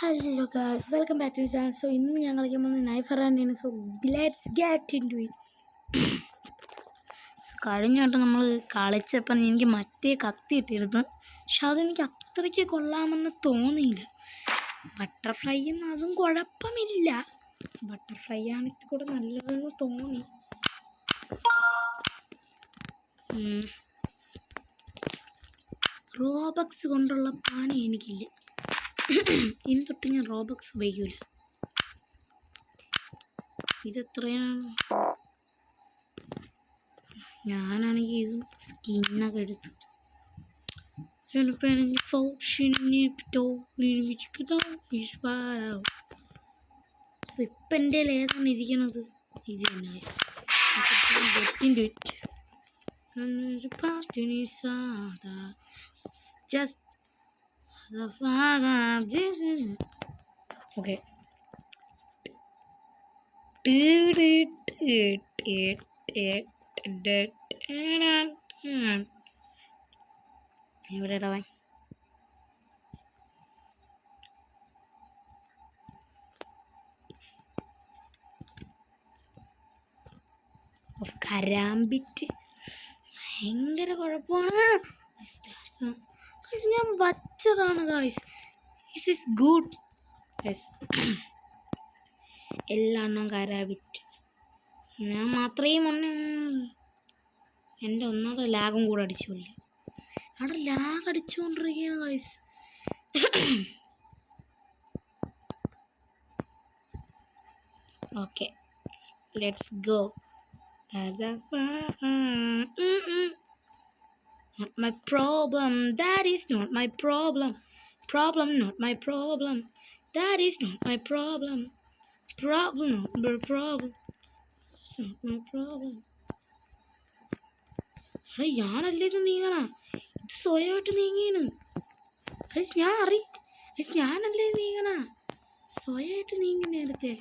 Hello guys, welcome back to the channel. So ഇന്ന് ഞാൻ കളിക്കാൻ പോകുന്നത് നൈഫർ തന്നെയാണ്. So let's get into it. കഴിഞ്ഞ വട്ടം നമ്മൾ കളിച്ചപ്പം എനിക്ക് മറ്റേ കത്തി ഇട്ടിരുന്നു, പക്ഷെ അതെനിക്ക് അത്രയ്ക്ക് കൊള്ളാമെന്ന് തോന്നിയില്ല. ബട്ടർഫ്ലൈയും അതും കുഴപ്പമില്ല, ബട്ടർഫ്ലൈ ആണ് ഇത് കൂടെ നല്ലതെന്ന് തോന്നി. റോബക്സ് കൊണ്ടുള്ള പണി എനിക്കില്ല. ഇനി തൊട്ട് ഞാൻ റോബക്സ് ഉപയോഗിക്കൂല. ഇതെത്രയാണ്? ഞാനാണെങ്കിൽ ഇത് സ്കിന്നൊക്കെ എടുത്തു. സോ ഇപ്പം എൻ്റെ ഏതാണ് ഇരിക്കുന്നത്? ഇത് തന്നെ. ഓക്കെ, ഇവിടെ ഇടവാൻ കരാമ്പിറ്റ് ഭയങ്കര കുഴപ്പമാണ്. ഞാൻ വച്ചതാണ് guys. This is good guys. എല്ലാം കരാമ്പിറ്റ് ഞാൻ മാത്രമേ മുന്നേ എൻ്റെ ഒന്നാമത്തെ ലാഗും കൂടെ അടിച്ചുകൊള്ളു. അവിടെ ലാഗ് അടിച്ചുകൊണ്ടിരിക്കുകയാണ് guys. Okay, let's go. Not my problem, that is not my problem. Problem not my problem, that is not my problem. Problem not my problem, it's not my problem. അയ്യ, ഞാനല്ലേ ഇത് നീങ്ങണ, ഇത് സ്വയമായിട്ട് നീങ്ങിയാണ്. ഞാനല്ലേ നീങ്ങണ, സ്വയമായിട്ട് നീങ്ങി നേരത്തെ.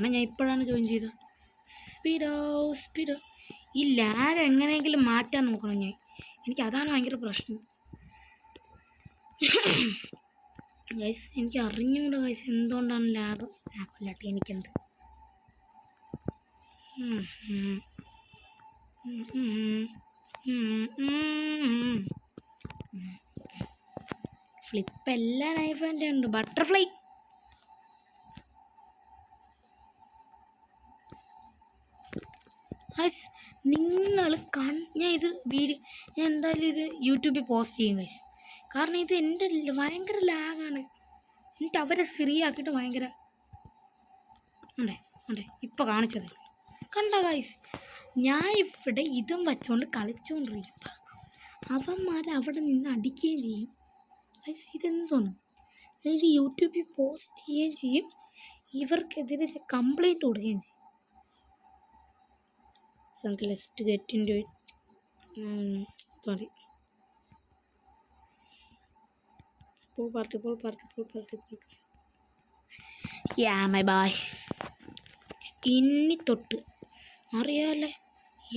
ആണ് ഞാൻ ഇപ്പോഴാണ് ജോയിൻ ചെയ്തത്. സ്പീഡോ ഈ ലാഗ് എങ്ങനെയെങ്കിലും മാറ്റാൻ നോക്കണം ഞാൻ. എനിക്ക് അതാണ് ഭയങ്കര പ്രശ്നം ഗൈസ്. എനിക്ക് അറിഞ്ഞൂടാ ഗൈസ് എന്തുകൊണ്ടാണ് ലാഗല്ലാട്ടെ. എനിക്കെന്ത് ഫ്ലിപ്പ് എല്ലാ നൈഫിൻ്റെ ഉണ്ട്. ബട്ടർഫ്ലൈ ഗൈസ്, നിങ്ങൾ ഞാൻ ഇത് ഞാൻ എന്തായാലും ഇത് യൂട്യൂബിൽ പോസ്റ്റ് ചെയ്യും ഗൈസ്. കാരണം ഇത് എൻ്റെ ഭയങ്കര ലാഗാണ്. എന്നിട്ട് അവരെ ഫ്രീ ആക്കിയിട്ട് ഭയങ്കര അതെ ഇപ്പോൾ കാണിച്ചത് കണ്ട ഗൈസ്. ഞാൻ ഇവിടെ ഇതും വെച്ചുകൊണ്ട് കളിച്ചുകൊണ്ടിരിക്കും, അവന്മാർ അവിടെ നിന്ന് അടിക്കുകയും ചെയ്യും ഗൈസ്. ഇതെന്തോന്ന് ഇത് യൂട്യൂബിൽ പോസ്റ്റ് ചെയ്യുകയും ചെയ്യും, ഇവർക്കെതിരെ കംപ്ലൈൻറ്റ് കൊടുക്കുകയും ചെയ്യും. So let's get into it. Sorry. Pool party. Yeah, my boy. ഇനി തൊട്ട് അറിയാല്ലേ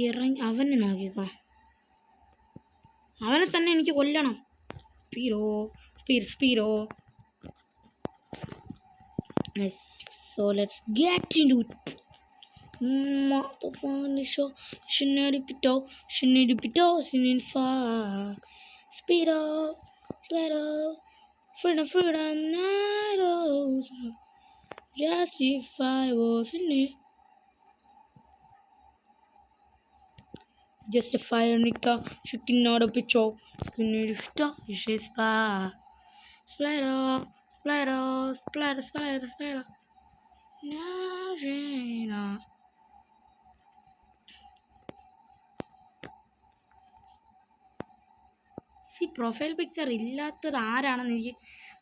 ഇറങ്ങി അവനെ നോക്കിക്കോ. അവനെ തന്നെ എനിക്ക് കൊല്ലണം. സ്പീഡോ. Yes, so let's get into it. Shenanigans, Speedo, freedom, night, just if I was in it. Just a fire, Nika, she cannot a picture. You need to she's splatter. Najina. Profile picture ഇല്ലാത്തത് ആരാണെന്ന് എനിക്ക്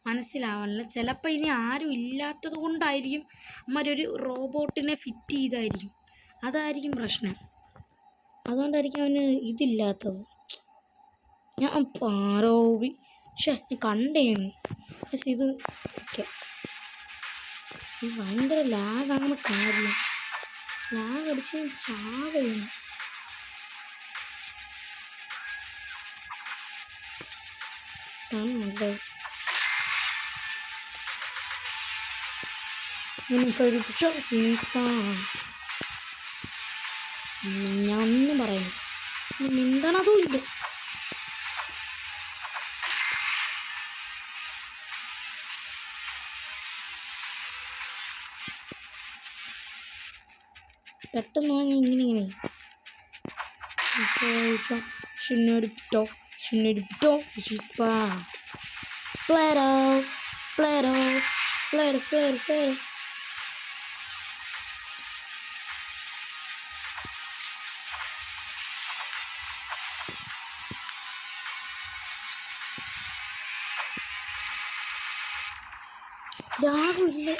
മനസ്സിലാവാനില്ല. ചിലപ്പോൾ ഇനി ആരും ഇല്ലാത്തത് കൊണ്ടായിരിക്കും അമ്മരൊരു റോബോട്ടിനെ fit ചെയ്തായിരിക്കും, അതായിരിക്കും പ്രശ്നം. അതുകൊണ്ടായിരിക്കും അവന് ഇതില്ലാത്തത്. ഞാൻ പാരോവി പക്ഷേ ഞാൻ കണ്ടേണ്. പക്ഷെ ഇത് ഓക്കെ ഭയങ്കര ലാഗാണ് കാര്യം. ലാഗ് അടിച്ച് ചാവയാണ്. നല്ലത് ഞാൻ ഒന്നും പറയുന്നു. മിണ്ടണതും ഇല്ല. പെട്ടെന്ന് ഇങ്ങനെ ഷിന്നൊരുപ്പിട്ടോ Splatter, splatter, splatter, splatter, splatter. ലാഗമില്ല.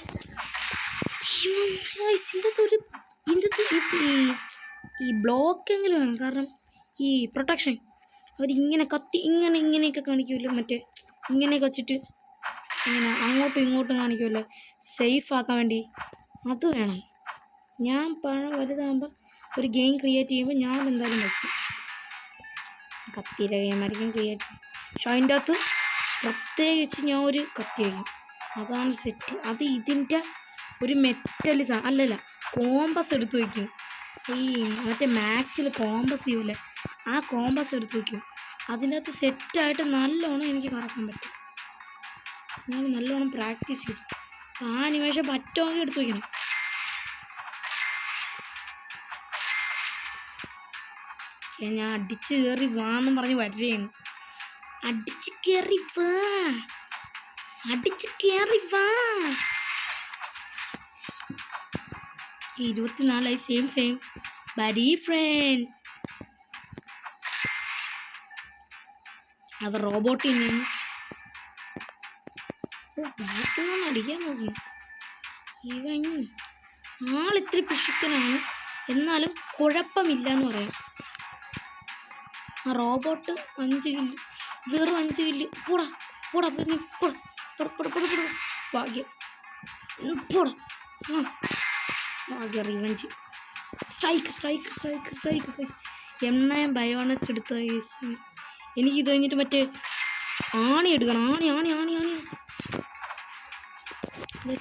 ഈ ബ്ലോക്കെങ്കിലും വേണം. കാരണം ഈ പ്രൊട്ടക്ഷൻ അവരിങ്ങനെ കത്തി ഇങ്ങനെയൊക്കെ കാണിക്കുമല്ലോ. മറ്റേ ഇങ്ങനെയൊക്കെ വെച്ചിട്ട് ഇങ്ങനെ അങ്ങോട്ടും ഇങ്ങോട്ടും കാണിക്കുമല്ലോ സേഫ് ആക്കാൻ വേണ്ടി. അത് വേണം. ഞാൻ വലുതാകുമ്പോൾ ഒരു ഗെയിം ക്രിയേറ്റ് ചെയ്യുമ്പോൾ ഞാൻ എന്തായാലും വയ്ക്കും. കത്തിയുടെ ഗെയിമായിരിക്കും ക്രിയേറ്റ്. പക്ഷെ അതിൻ്റെ അകത്ത് പ്രത്യേകിച്ച് ഞാൻ ഒരു കത്തി വയ്ക്കും. അതാണ് സെറ്റ്. അത് ഇതിൻ്റെ ഒരു മെറ്റൽ അല്ലല്ല കോമ്പസ് എടുത്ത് വയ്ക്കും. ഈ മറ്റേ മാക്സിൽ കോമ്പസ് ചെയ്യൂലേ, ആ കോമ്പസ് എടുത്ത് വയ്ക്കും. അതിൻ്റെ അകത്ത് സെറ്റായിട്ട് നല്ലോണം എനിക്ക് കറക്കാൻ പറ്റും. ഞാൻ നല്ലോണം പ്രാക്ടീസ് ചെയ്തു. ആ നിമിഷം പറ്റുമെങ്കിൽ എടുത്ത് വയ്ക്കണം. ഞാൻ അടിച്ച് കയറി വാന്നും പറഞ്ഞ് വരികയാണ്. അടിച്ച് കയറി വാ 24 സെയിം ബഡി ഫ്രണ്ട്. അവർ റോബോട്ടിനെ ബാക്കിൽ അടിക്കാൻ നോക്കി. ഇവൻ ആളിത്തിരി പിശുക്കനാണ്, എന്നാലും കുഴപ്പമില്ല എന്ന് പറയാം. ആ റോബോട്ട് 5 കില്ല്, വെറും 5 കില്ല്. പോടാ പിന്നെ ഭാഗ്യം. പോടാ ഭാഗ്യ revenge. Strike guys. M9 bayonet എടുത്ത ഗൈസ്. എനിക്കിത് കഴിഞ്ഞിട്ട് മറ്റേ ആണി എടുക്കണം. ആണി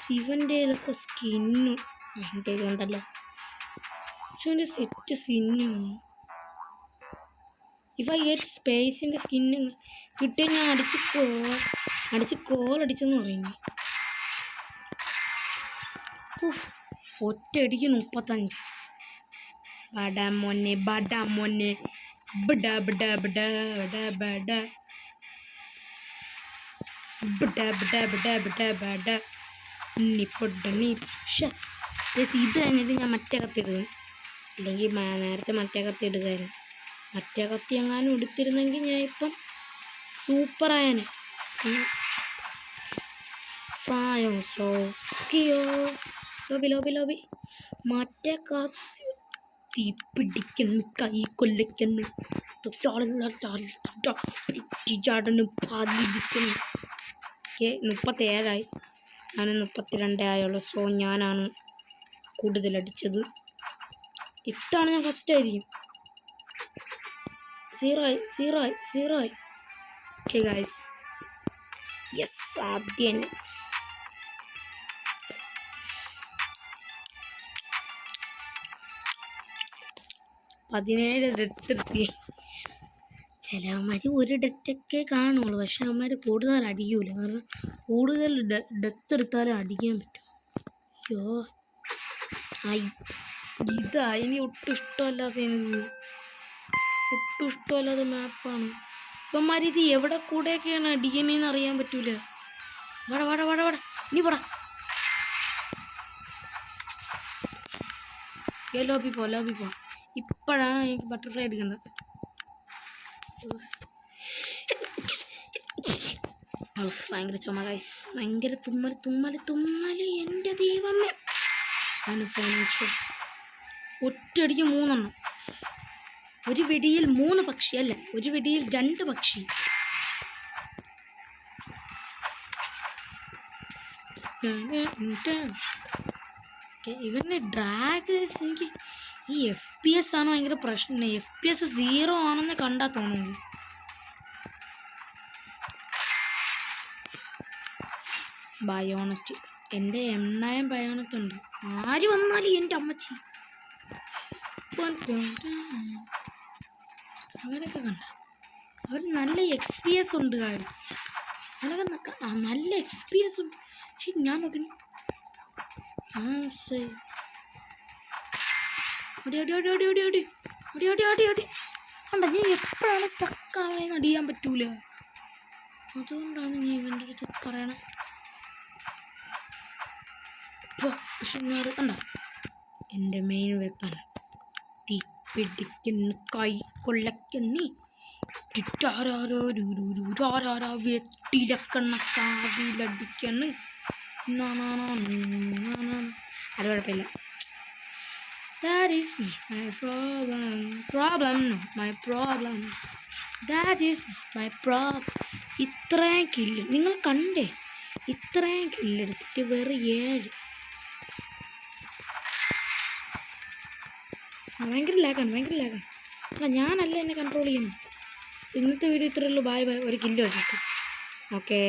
ശിവൻ്റെ സ്കിന്നും എൻ്റെ ഉണ്ടല്ലോ. ശിവൻ്റെ സെറ്റ് സ്കിന്നും ഇവ സ്പേസിൻ്റെ സ്കിന്ന് കിട്ടിയ ഞാൻ അടിച്ച് കോലടിച്ചെന്ന് പറയുന്നു. ഒറ്റയടിക്ക് 35. ബടാ മോനെ ഇത് കഴിഞ്ഞിട്ട് ഞാൻ മറ്റേ കത്തി ഇടും. അല്ലെങ്കിൽ നേരത്തെ മറ്റേ കത്തി ഇടുകയായിരുന്നു. മറ്റേ കത്തി എങ്ങാനും എടുത്തിരുന്നെങ്കിൽ ഞാൻ ഇപ്പം സൂപ്പറായനെ. ലോബി മറ്റേ കത്തി പിടിക്കുന്നു, കൈ കൊല്ലിക്കുന്നു, ചാടന് പാലിരിക്കുന്നു. 37 ഞാൻ 32 ആയുള്ളൂ. സോ ഞാനാണ് കൂടുതലടിച്ചത്. ഇത്തവണ ഞാൻ ഫസ്റ്റ് ആയിരിക്കും. 0 ആയി. ഓക്കെ ഗൈസ്, യെസ് ആദ്യം 17 ഡെത്ത്. ചിലവന്മാർ ഒരു ഡെറ്റൊക്കെ കാണുള്ളൂ, പക്ഷെ അവന്മാർ കൂടുതൽ അടിക്കൂല. കാരണം കൂടുതൽ ഡെത്ത് എടുത്താലും അടിക്കാൻ പറ്റും. ഇതാ ഇനി ഒട്ടും ഇഷ്ടമല്ലാത്ത മാപ്പാണ്. ഇവന്മാർ ഇത് എവിടെ കൂടെയൊക്കെയാണ് അടിക്കണേന്ന് അറിയാൻ പറ്റൂല. വട ഇനി പോടാ. ലോബി പോ. ഇപ്പോഴാണ് എനിക്ക് ബട്ടർഫ്ലൈ എടുക്കേണ്ടത്. ഭയങ്കര ചുമ ഗൈസ്, ഭയങ്കര തുമ്മല്. എൻ്റെ ദൈവമേ. ഒറ്റയടിക്ക് 3 എണ്ണം. ഒരു വെടിയിൽ 3 പക്ഷി, അല്ല ഒരു വെടിയിൽ 2 പക്ഷി. ഇവൻ്റെ ഡ്രാഗ് എനിക്ക് ഈ FPS ആണ് ഭയങ്കര പ്രശ്നം. FPS 0 ആണെന്ന് കണ്ടാൽ തോന്നുന്നു. ബയോണറ്റ് എൻ്റെ M9 ബയോണറ്റ് ഉണ്ട്. ആര് വന്നാലും എൻ്റെ അമ്മച്ചി അങ്ങനെയൊക്കെ കണ്ട അവർ നല്ല XPS ഉണ്ട് ഗൈസ്. അങ്ങനെയൊക്കെ നല്ല XPS ഉണ്ട്. പക്ഷെ ഞാൻ നോക്കി കണ്ട ഞാൻ എപ്പോഴാണ് സ്റ്റക്കാവണേന്ന് അടിയാൻ പറ്റൂല. അതുകൊണ്ടാണ് ഞാൻ ഇവൻ്റെ അടുത്ത് പറയണേ. പക്ഷെ കണ്ട എൻ്റെ മെയിൻ വെപ്പൺ തീ പിടിക്കുന്നു കൈ കൊള്ളക്കണ്ണി വെട്ടിലക്കണ്ണ കാവിലടിക്കണ്. അത് കുഴപ്പമില്ല. That is my problem, my problem. That is my problem. ഇത്രയും കില്ല് നിങ്ങൾ കണ്ടേ? ഇത്രയും കില്ലെടുത്തിട്ട് വേറെ 7. ഭയങ്കര ലാഗാണ്. അല്ല ഞാനല്ല എന്നെ കൺട്രോൾ ചെയ്യുന്നത്. സോ ഇന്നത്തെ വീഡിയോ ഇത്രയേ ഉള്ളൂ. ബൈ. ഒരു കില്ല് വെച്ചിട്ട് ഓക്കേ.